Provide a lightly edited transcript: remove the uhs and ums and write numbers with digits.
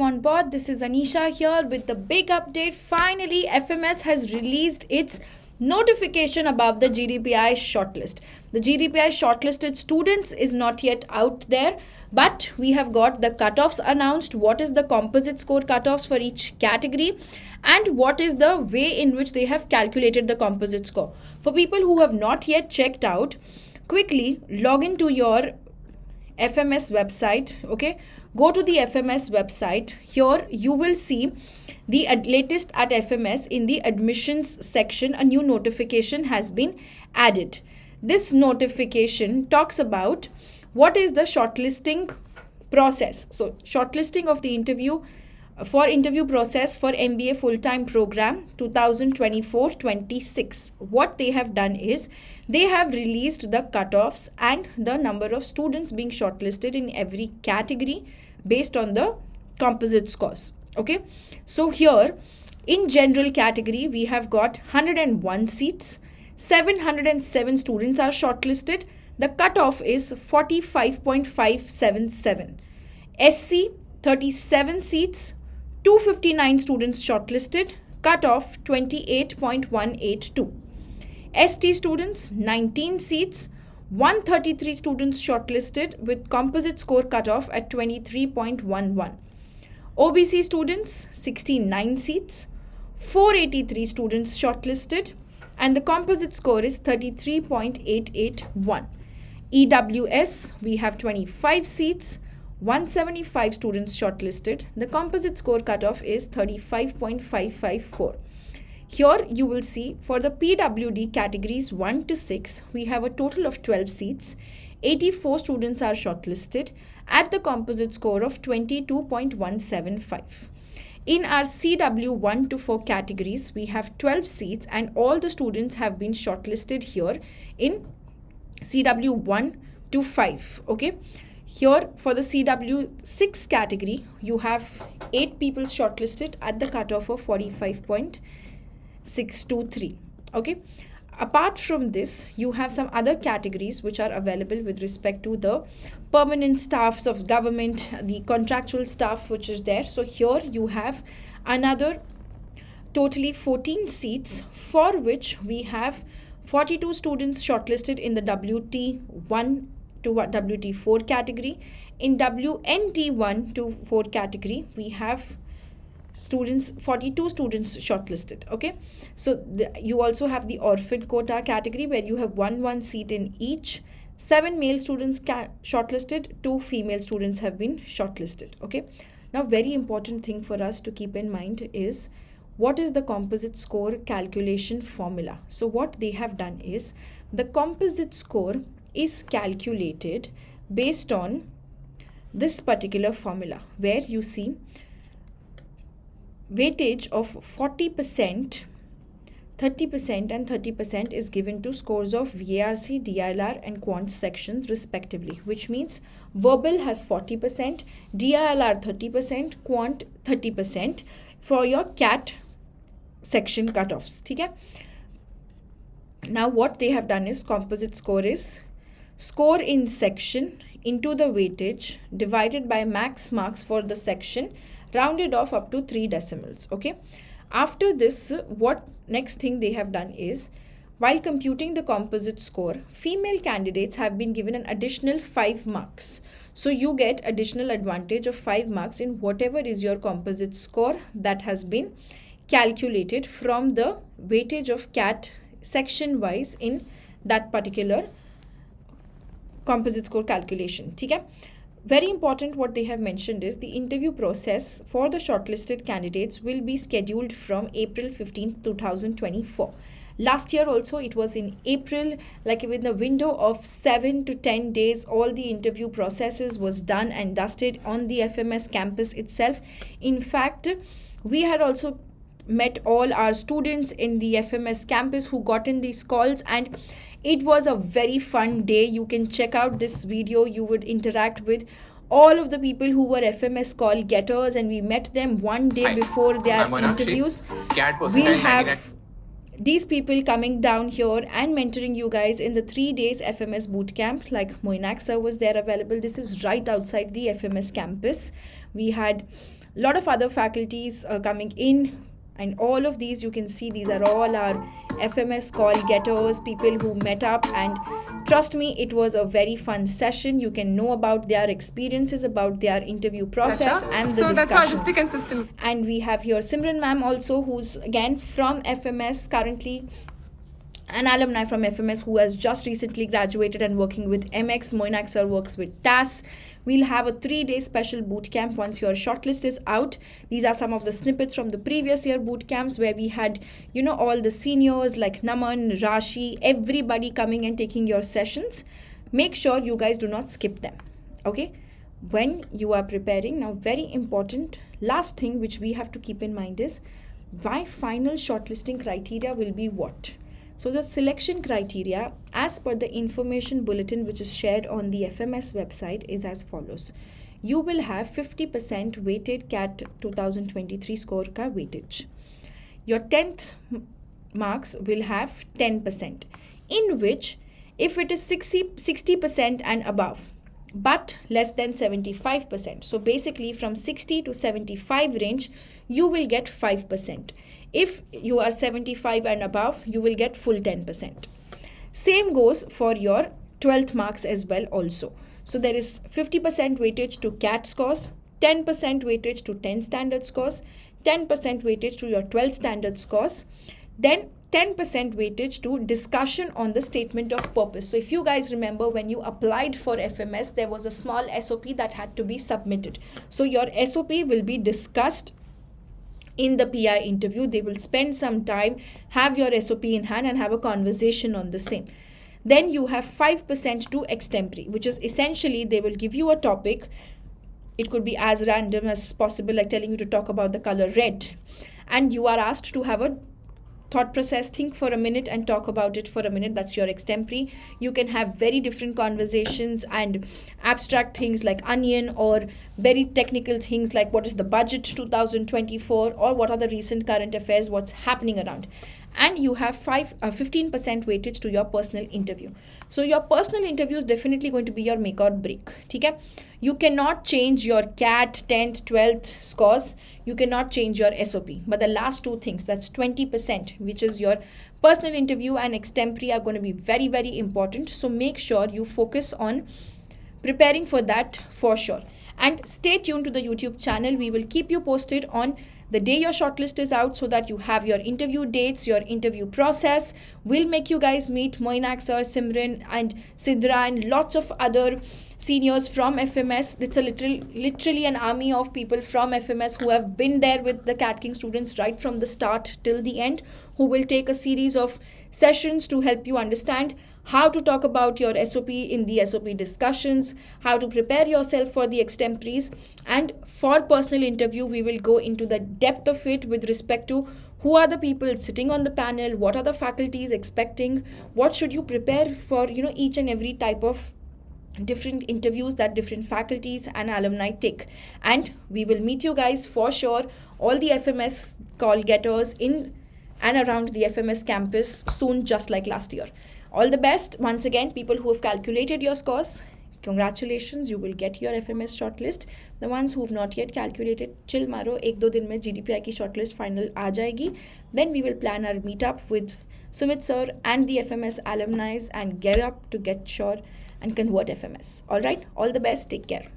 on board. This is Anisha here with the big update. Finally, FMS has released its notification about the GDPI shortlist. The GDPI shortlisted students is not yet out there, but we have got the cutoffs announced. What is the composite score cutoffs for each category, and what is the way in which they have calculated the composite score. For people who have not yet checked out, quickly log into your FMS website. Okay, go to the FMS website. Here you will see the latest at FMS. In the admissions section, a new notification has been added. This notification talks about what is the shortlisting process. So shortlisting of the interview process for MBA full-time program 2024-26. What they have done is they have released the cutoffs and the number of students being shortlisted in every category based on the composite scores. Okay, so here in general category we have got 101 seats, 707 students are shortlisted. The cutoff is 45.577. SC 37 seats, 259 students shortlisted, cutoff 28.182. ST students 19 seats, 133 students shortlisted with composite score cutoff at 23.11. OBC students 69 seats, 483 students shortlisted, and the composite score is 33.881. EWS we have 25 seats, 175 students shortlisted. The composite score cutoff is 35.554. Here you will see for the PWD categories 1 to 6, we have a total of 12 seats. 84 students are shortlisted at the composite score of 22.175. In our CW 1 to 4 categories, we have 12 seats and all the students have been shortlisted here in CW 1 to 5. Okay. Here for the CW6 category, you have 8 people shortlisted at the cutoff of 45.623. Okay. Apart from this, you have some other categories which are available with respect to the permanent staffs of government, the contractual staff which is there. So here you have another totally 14 seats for which we have 42 students shortlisted in the WT1 to WT4 category. In WNT1 to 4 category, we have 42 students shortlisted. Okay, so you also have the orphan quota category where you have one seat in each. 7 male students shortlisted, 2 female students have been shortlisted. Okay, now very important thing for us to keep in mind is what is the composite score calculation formula. So what they have done is the composite score is calculated based on this particular formula where you see weightage of 40%, 30% and 30% is given to scores of VARC, DILR and quant sections respectively, which means verbal has 40%, DILR 30%, quant 30% for your CAT section cutoffs. Okay? Now what they have done is composite score is score in section into the weightage divided by max marks for the section rounded off up to 3 decimals. Okay, after this, what next thing they have done is while computing the composite score, female candidates have been given an additional 5 marks. So you get additional advantage of 5 marks in whatever is your composite score that has been calculated from the weightage of CAT section wise in that particular composite score calculation. Okay? Very important, what they have mentioned is the interview process for the shortlisted candidates will be scheduled from April 15, 2024. Last year also it was in April, like within a window of 7 to 10 days, all the interview processes was done and dusted on the FMS campus itself. In fact, we had also met all our students in the FMS campus who got in these calls, and it was a very fun day. You can check out this video. You would interact with all of the people who were FMS call getters, and we met them one day before their interviews. We'll have these people coming down here and mentoring you guys in the 3 days FMS bootcamp. Like Moinak sir was there available. This is right outside the FMS campus. We had A lot of other faculties coming in, and all of these you can see, these are all our FMS call getters, people who met up, and trust me, it was a very fun session. You can know about their experiences, about their interview process and the so discussions. that's how, just be consistent. And we have here Simran ma'am also, who's again from FMS, currently an alumni from FMS who has just recently graduated and working with MX. Moinak sir works with TAS. We'll have a 3-day special boot camp once your shortlist is out. These are some of the snippets from the previous year boot camps where we had, all the seniors like Naman, Rashi, everybody coming and taking your sessions. Make sure you guys do not skip them. Okay? When you are preparing, now very important, last thing which we have to keep in mind is my final shortlisting criteria will be what? So the selection criteria as per the information bulletin which is shared on the FMS website is as follows. You will have 50% weighted CAT 2023 score ka weightage. Your 10th marks will have 10%, in which if it is 60% and above, but less than 75%. So basically from 60 to 75 range, you will get 5%. If you are 75 and above, you will get full 10%. Same goes for your 12th marks as well also. So there is 50% weightage to CAT scores, 10% weightage to 10 standard scores, 10% weightage to your 12 standard scores, then 10% weightage to discussion on the statement of purpose. So if you guys remember, when you applied for FMS, there was a small SOP that had to be submitted. So your SOP will be discussed in the PI interview. They will spend some time, have your SOP in hand and have a conversation on the same. Then you have 5% to extempore, which is essentially they will give you a topic. It could be as random as possible, like telling you to talk about the color red. And you are asked to have a thought process, think for a minute and talk about it for a minute. That's your extempore. You can have very different conversations and abstract things like onion, or very technical things like what is the budget 2024, or what are the recent current affairs, what's happening around. And you have 15% weightage to your personal interview. So your personal interview is definitely going to be your make or break. Okay? You cannot change your CAT 10th, 12th scores. You cannot change your SOP. But the last two things, that's 20%, which is your personal interview and extempore, are going to be very, very important. So make sure you focus on preparing for that for sure. And stay tuned to the YouTube channel. We will keep you posted on the day your shortlist is out, so that you have your interview dates, your interview process. We'll make you guys meet Moinak sir, Simran and Sidra and lots of other seniors from FMS. It's a literally an army of people from FMS who have been there with the CATKing students right from the start till the end, who will take a series of sessions to help you understand how to talk about your SOP in the SOP discussions, how to prepare yourself for the extempores. And for personal interview, we will go into the depth of it with respect to who are the people sitting on the panel, what are the faculties expecting, what should you prepare for, each and every type of different interviews that different faculties and alumni take. And we will meet you guys for sure, all the FMS call getters in and around the FMS campus soon, just like last year. All the best. Once again, people who have calculated your scores, congratulations, you will get your FMS shortlist. The ones who have not yet calculated, chill maro, 1-2 दिन में GDPI की shortlist final आ जाएगी. Then we will plan our meetup with Sumit sir and the FMS alumni and get up to get sure and convert FMS. All right, all the best. Take care.